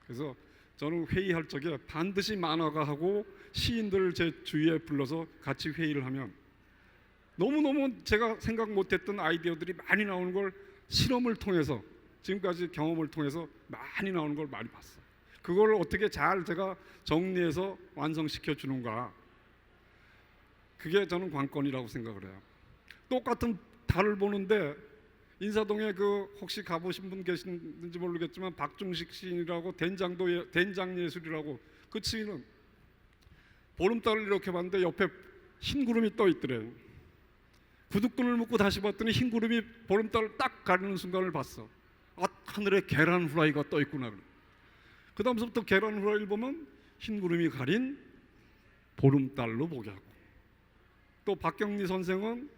그래서 저는 회의할 적에 반드시 만화가하고 시인들을 제 주위에 불러서 같이 회의를 하면 너무너무 제가 생각 못했던 아이디어들이 많이 나오는 걸 실험을 통해서 지금까지 경험을 통해서 많이 나오는 걸 많이 봤어요. 그걸 어떻게 잘 제가 정리해서 완성시켜 주는가, 그게 저는 관건이라고 생각을 해요. 똑같은 달을 보는데 인사동에 그 혹시 가보신 분 계신지 모르겠지만 박중식 시인이라고 된장예술이라고 그 시인은 보름달을 이렇게 봤는데 옆에 흰 구름이 떠 있더래요. 구둣끈을 묶고 다시 봤더니 흰 구름이 보름달을 딱 가리는 순간을 봤어. 하늘에 계란 후라이가 떠 있구나. 그 다음부터 계란 후라이를 보면 흰 구름이 가린 보름달로 보게 하고, 또 박경리 선생은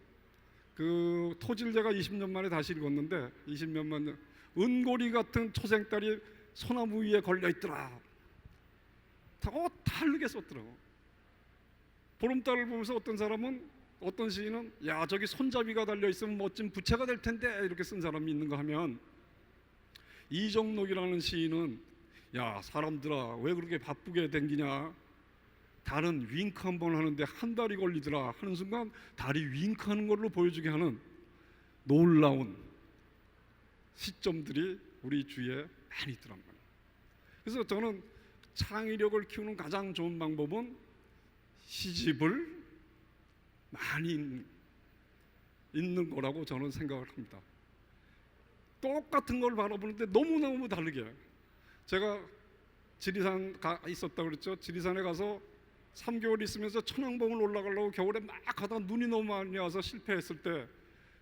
그 토질제가 20년 만에 다시 읽었는데 20년 만에 은고리 같은 초생딸이 소나무 위에 걸려있더라. 다르게 썼더라고. 보름달을 보면서 어떤 사람은, 어떤 시인은 야 저기 손잡이가 달려있으면 멋진 부채가 될 텐데 이렇게 쓴 사람이 있는가 하면, 이정록이라는 시인은 야 사람들아 왜 그렇게 바쁘게 댕기냐, 달은 윙크 한 번 하는데 한 달이 걸리더라 하는 순간 달이 윙크하는 걸로 보여주게 하는 놀라운 시점들이 우리 주위에 많이 있더란 말이에요. 그래서 저는 창의력을 키우는 가장 좋은 방법은 시집을 많이 읽는 거라고 저는 생각을 합니다. 똑같은 걸 바라보는데 너무너무 다르게. 제가 지리산 있었다고 그랬죠. 지리산에 가서 3개월 있으면서 천왕봉을 올라가려고 겨울에 막 하다 눈이 너무 많이 와서 실패했을 때,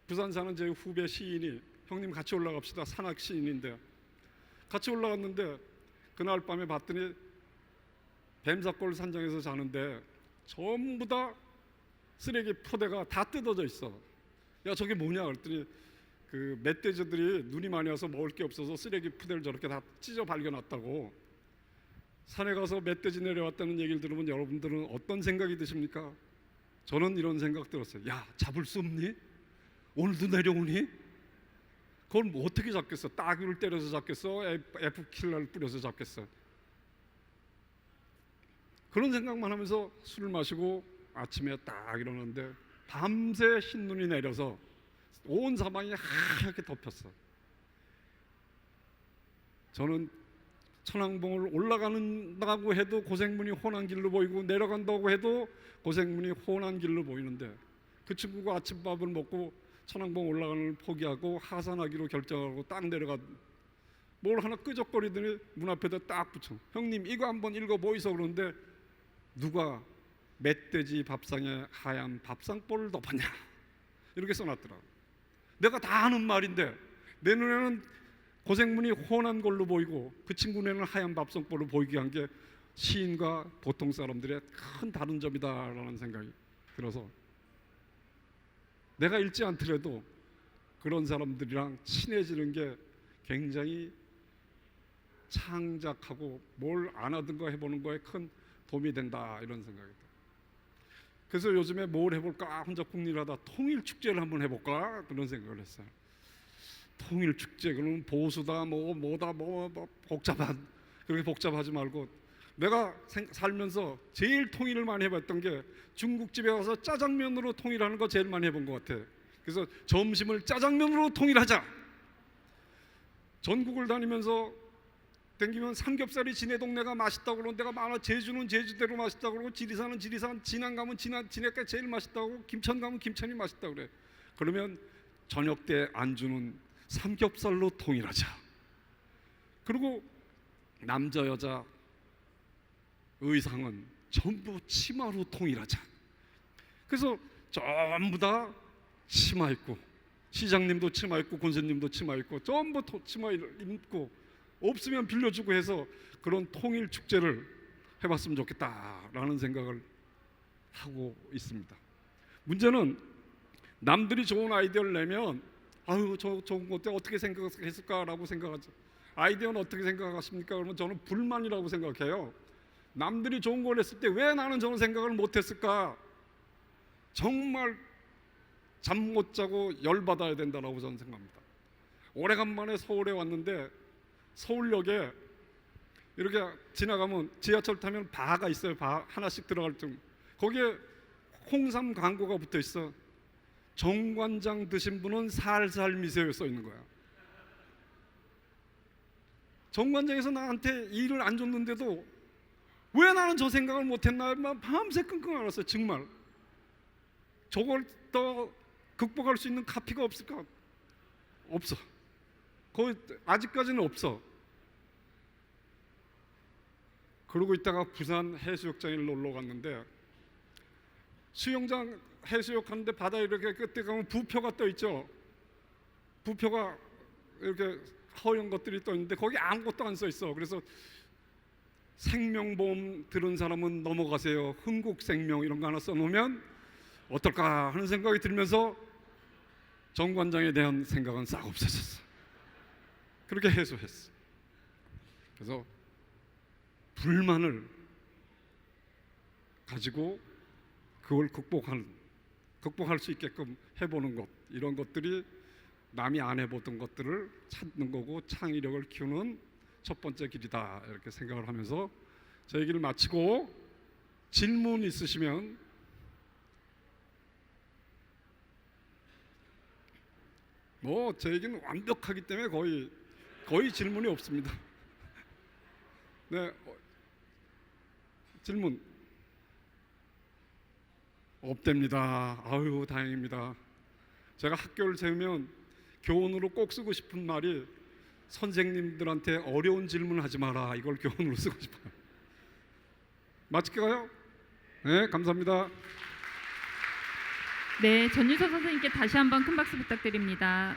부산 사는 제 후배 시인이 형님 같이 올라갑시다, 산악 시인인데 같이 올라갔는데 그날 밤에 봤더니 뱀사골 산장에서 자는데 전부 다 쓰레기 포대가 다 뜯어져 있어. 야 저게 뭐냐 그랬더니 그 멧돼지들이 눈이 많이 와서 먹을 게 없어서 쓰레기 포대를 저렇게 다 찢어 발견했다고. 산에 가서 멧돼지 내려왔다는 얘기를 들으면 여러분들은 어떤 생각이 드십니까? 저는 이런 생각 들었어요. 야 잡을 수 없니? 오늘도 내려오니? 그걸 뭐 어떻게 잡겠어? 따귀를 때려서 잡겠어? F킬러를 뿌려서 잡겠어? 그런 생각만 하면서 술을 마시고 아침에 딱 일어났는데 밤새 흰눈이 내려서 온 사방이 하얗게 덮였어. 저는 천왕봉을 올라간다고 해도 고생문이 훤한 길로 보이고 내려간다고 해도 고생문이 훤한 길로 보이는데, 그 친구가 아침밥을 먹고 천왕봉 올라가는 걸 포기하고 하산하기로 결정하고 딱 내려가 뭘 하나 끄적거리더니 문 앞에다 딱 붙여. 형님 이거 한번 읽어보이소. 그러는데 누가 멧돼지 밥상에 하얀 밥상볼을 덮었냐 이렇게 써놨더라. 내가 다 아는 말인데 내 눈에는 고생문이 훤한 걸로 보이고 그 친구 눈에는 하얀 밥상볼로 보이게 한 게 시인과 보통 사람들의 큰 다른 점이다라는 생각이 들어서, 내가 읽지 않더라도 그런 사람들이랑 친해지는 게 굉장히 창작하고 뭘 안 하던 거 해보는 거에 큰 도움이 된다 이런 생각이 들어요. 그래서 요즘에 뭘 해볼까 혼자 궁리하다 통일축제를 한번 해볼까 그런 생각을 했어요. 통일축제 그러면 보수다 뭐다 복잡한, 그렇게 복잡하지 말고 내가 살면서 제일 통일을 많이 해봤던 게 중국집에 가서 짜장면으로 통일하는 거 제일 많이 해본 것 같아. 그래서 점심을 짜장면으로 통일하자. 전국을 다니면서 댕기면 삼겹살이 지네 동네가 맛있다고 그러는 데가 많아. 제주는 제주대로 맛있다고 그러고, 지리산은 지리산, 진안 가면 진해가 제일 맛있다고, 김천 가면 김천이 맛있다고 그래. 그러면 저녁 때 안주는 삼겹살로 통일하자. 그리고 남자 여자 의상은 전부 치마로 통일하자. 그래서 전부 다 치마 입고, 시장님도 치마 입고 권사님도 치마 입고 전부 치마 입고, 없으면 빌려주고 해서 그런 통일 축제를 해봤으면 좋겠다라는 생각을 하고 있습니다. 문제는 남들이 좋은 아이디어를 내면 아유 저 좋은 것때 어떻게 생각했을까라고 생각하죠. 아이디어는 어떻게 생각하십니까? 그러면 저는 불만이라고 생각해요. 남들이 좋은 걸 했을 때 왜 나는 저런 생각을 못했을까? 정말 잠 못 자고 열받아야 된다고 저는 생각합니다. 오래간만에 서울에 왔는데 서울역에 이렇게 지나가면 지하철 타면 바가 있어요. 바 하나씩 들어갈 정. 거기에 홍삼 광고가 붙어 있어. 정관장 드신 분은 살살 미세요 써 있는 거야. 정관장에서 나한테 일을 안 줬는데도 왜 나는 저 생각을 못했나 밤새 끙끙 앓았어요. 정말 저걸 더 극복할 수 있는 카피가 없을까? 없어. 거의 아직까지는 없어. 그러고 있다가 부산 해수욕장에 놀러 갔는데 수영장 해수욕 하는데 바다에 이렇게 끝에 가면 부표가 떠 있죠. 부표가 이렇게 허연 것들이 떠 있는데 거기 아무것도 안 써 있어. 그래서 생명보험 들은 사람은 넘어가세요. 흥국생명 이런 거 하나 써놓으면 어떨까 하는 생각이 들면서 정관장에 대한 생각은 싹 없어졌어. 그렇게 해소했어. 그래서 불만을 가지고 그걸 극복할 수 있게끔 해보는 것, 이런 것들이 남이 안 해보던 것들을 찾는 거고 창의력을 키우는 첫 번째 길이다, 이렇게 생각을 하면서 제 얘기를 마치고 질문 있으시면 뭐 제 얘기는 완벽하기 때문에 거의 질문이 없습니다. 네, 질문 없답니다. 아유, 다행입니다. 제가 학교를 세우면 교훈으로 꼭 쓰고 싶은 말이 선생님들한테 어려운 질문을 하지 마라, 이걸 교훈으로 쓰고 싶어요. 마칠까요? 네, 감사합니다. 네, 전유서 선생님께 다시 한번 큰 박수 부탁드립니다.